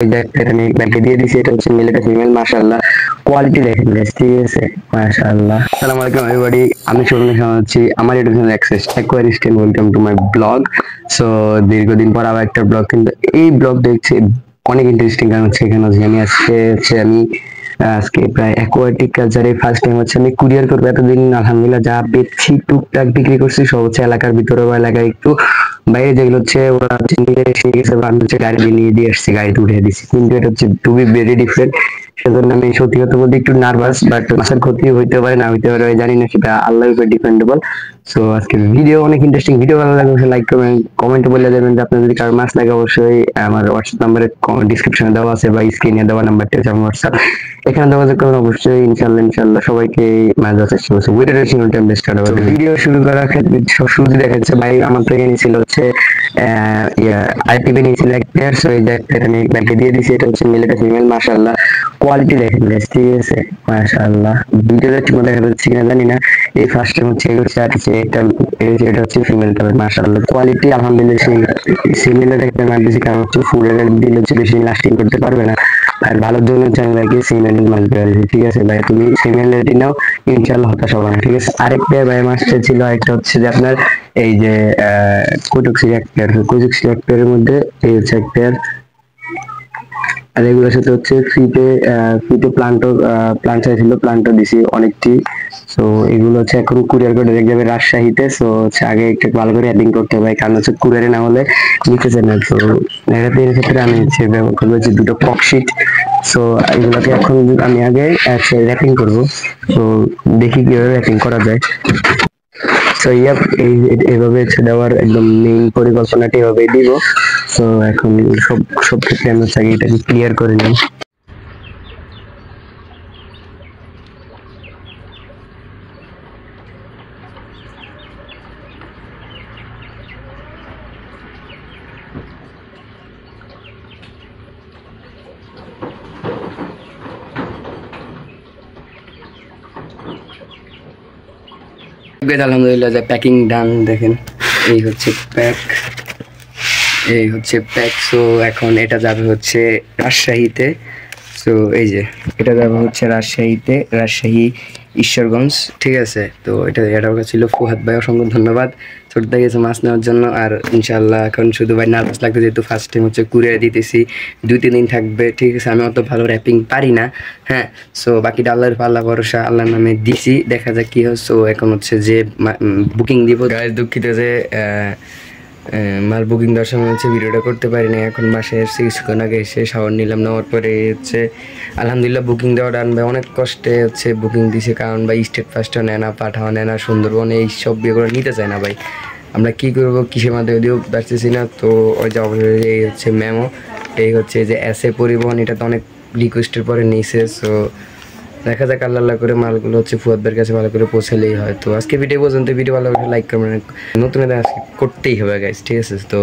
আমি ব্যাংকে দিয়ে দিছি। এটা হচ্ছে মেল, এটা ফিমেল। মাশাআল্লাহ, কোয়ালিটি দেখেন গাইস, ঠিক আছে? মাশাআল্লাহ। আসসালামু আলাইকুম এভরিবডি, আমি শুরুতে জানাচ্ছি আমার YouTube channel access aquarist, welcome to my blog. So দীর্ঘদিন পর আবার একটা ব্লগ, কিন্তু এই ব্লগ দেখছি অনেক ইন্টারেস্টিং। কারণ হচ্ছে এখানে আমি আজকে প্রায় অ্যাকোয়াটিক কালচারে ফার্স্ট টাইম হচ্ছে আমি কুরিয়ার করবো। এতদিন আলহামদুলিল্লাহ যা বেচছি টুকটাক বিক্রি করছি, সব হচ্ছে এলাকার ভিতরে বা এলাকায় একটু বাইরে, যেগুলো হচ্ছে ওরা নিয়ে এসে গেছে বা আমি হচ্ছে গাড়ি নিয়ে দিয়ে আসছি, গাড়িতে উঠে দিচ্ছি। কিন্তু এটা হচ্ছে টু বি ভেরি ডিফারেন্ট। সেজন্য আমি সত্যি কথা বলতে একটু নার্ভাস, বাট মাছের ক্ষতি হইতে পারে না হইতে পারে জানি না, সেটা আল্লাহর উপর ডিপেন্ডেবল। সো আজকে ভিডিও অনেক ইন্টারেস্টিং। ভিডিও ভালো লাগলে লাইক করবেন, কমেন্টে বলে দেবেন যে আপনার যদি কারো মাছ লাগে। অবশ্যই আমার হোয়াটসঅ্যাপ নাম্বারে ডিসক্রিপশনে দেওয়া আছে বা স্ক্রিনে দেওয়া নাম্বারটা হচ্ছে আমার হোয়াটসঅ্যাপ, এখানে যোগাযোগ করবেন। অবশ্যই ইনশাল্লাহ সবাইকে মাছ ধরার চেষ্টা করছি। ভিডিওটা সিঙ্গল টাইম বেস্ট কাটাবো। ভিডিও শুরু করার ক্ষেত্রে শুরুতে দেখা যাচ্ছে ভাই আমার থেকে নিয়েছিল হচ্ছে আইপিবি নিয়েছিল এক পেয়ার। সো এই যে এক পেয়ার আমি ব্যাংকে দিয়ে দিছি। এটা হচ্ছে মেল, এটা ফিমেল। মাশাআল্লাহ, কোয়ালিটি দেখেন গাইস, ঠিক আছে? মাশাআল্লাহ, ভিডিওটা ঠিক দেখা যাচ্ছে কিনা জানি না। এই ফার্স্ট টাইম হচ্ছে এটা হচ্ছে ফিমেল। তবে মাশাআল্লাহ কোয়ালিটি আলহামদুলিল্লাহ সিমিলার একটা মাছ দিয়েছি। কারণ হচ্ছে ফুলের দিল হচ্ছে বেশি লাস্টিং করতে পারবে না, আর ভালোর জন্য চ্যানেল ভাইকে সিমেল মাছ দেওয়া হয়েছে। ঠিক আছে ভাই, তুমি সিমেল রেডি নাও, ইনশাল্লাহ হতাশ হবে না। ঠিক আছে, আরেকটা ভাই মাছটা ছিল, আরেকটা হচ্ছে যে আপনার এই যে কুটুকসি এক পেয়ার। কুটুকসি এক পেয়ারের মধ্যে এই হচ্ছে এক পেয়ার, আর এগুলোর সাথে হচ্ছে ফ্রিতে প্লান্ট চাইছিল, প্লান্টও দিছি অনেকটি। সো এগুলো হচ্ছে এখন কুরিয়ার করে দেখে যাবে রাজশাহীতে। সো হচ্ছে আগে একটু ভালো করে অ্যাডিং করতে হবে, কারণ হচ্ছে কুরিয়ারে না হলে নিতেছে না। তো এর ক্ষেত্রে আমি হচ্ছে ব্যবহার করবো হচ্ছে দুটো পকশিট। সো এগুলোকে এখন আমি আগে র্যাপিং করবো। তো দেখি কিভাবে র্যাপিং করা যায়। সো ইয়াপ, এইভাবে হচ্ছে দেওয়ার একদম মেইন পরিকল্পনাটা এভাবেই দিব। সো এখন সব ক্ষেত্রে আমি হচ্ছে আগে এটাকে ক্লিয়ার করে নিই। আলহামদুলিল্লাহ যে প্যাকিং ডান, দেখেন এই হচ্ছে প্যাক, এই হচ্ছে প্যাক। সো এখন এটা যাবে হচ্ছে রাজশাহীতে। সো এই যে এটা যাবে হচ্ছে রাজশাহী ঈশ্বরগঞ্জ। ঠিক আছে, তো এটা ছিল ফুহাদ ভাই, অসংখ্য ধন্যবাদ ছোট থেকে গেছে মাছ নেওয়ার জন্য। আর ইনশাল্লাহ এখন শুধু ভাই নার্ভাস লাগবে, যেহেতু ফার্স্ট টাইম হচ্ছে কুরিয়ার দিতেছি, 2-3 দিন থাকবে। ঠিক আছে, আমি অত ভালো র্যাপিং পারি না, হ্যাঁ। সো বাকিটা আল্লাহর আল্লাহ ভরসা, আল্লাহর নামে দিছি, দেখা যাক কি হয়। সো এখন হচ্ছে যে বুকিং দিব। দুঃখিত যে মাল বুকিং দেওয়ার সময় হচ্ছে ভিডিওটা করতে পারি না। এখন মাসে এসে কিছুক্ষণ আগে এসে শাওয়ার নিলাম, নেওয়ার পরে হচ্ছে আলহামদুলিল্লাহ বুকিং দেওয়া ডান ভাই। অনেক কষ্টে হচ্ছে বুকিং দিছে, কারণ ভাই স্টেট ফার্স্টও নেয় না, পাঠাও নেয় না, সুন্দরবনে এইসব বিয়ে করে নিতে চায় না ভাই। আমরা কী করবো, কিসের মাধ্যমে দিয়েও পারতেছি না। তো ওই যে অবশ্যই এই হচ্ছে মেমো, এই হচ্ছে যে এসএ পরিবহন, এটা তো অনেক রিকোয়েস্টের পরে নিয়েছে। সো দেখা যাক, আল্লাহ করে মালগুলো হচ্ছে ফুয়াদের কাছে ভালো করে পৌঁছালেই হয়। তো আজকে ভিডিও পর্যন্ত, ভিডিও ভালো করে লাইক করবেন, নতুন আজকে করতেই হবে গাইস, ঠিক আছে? তো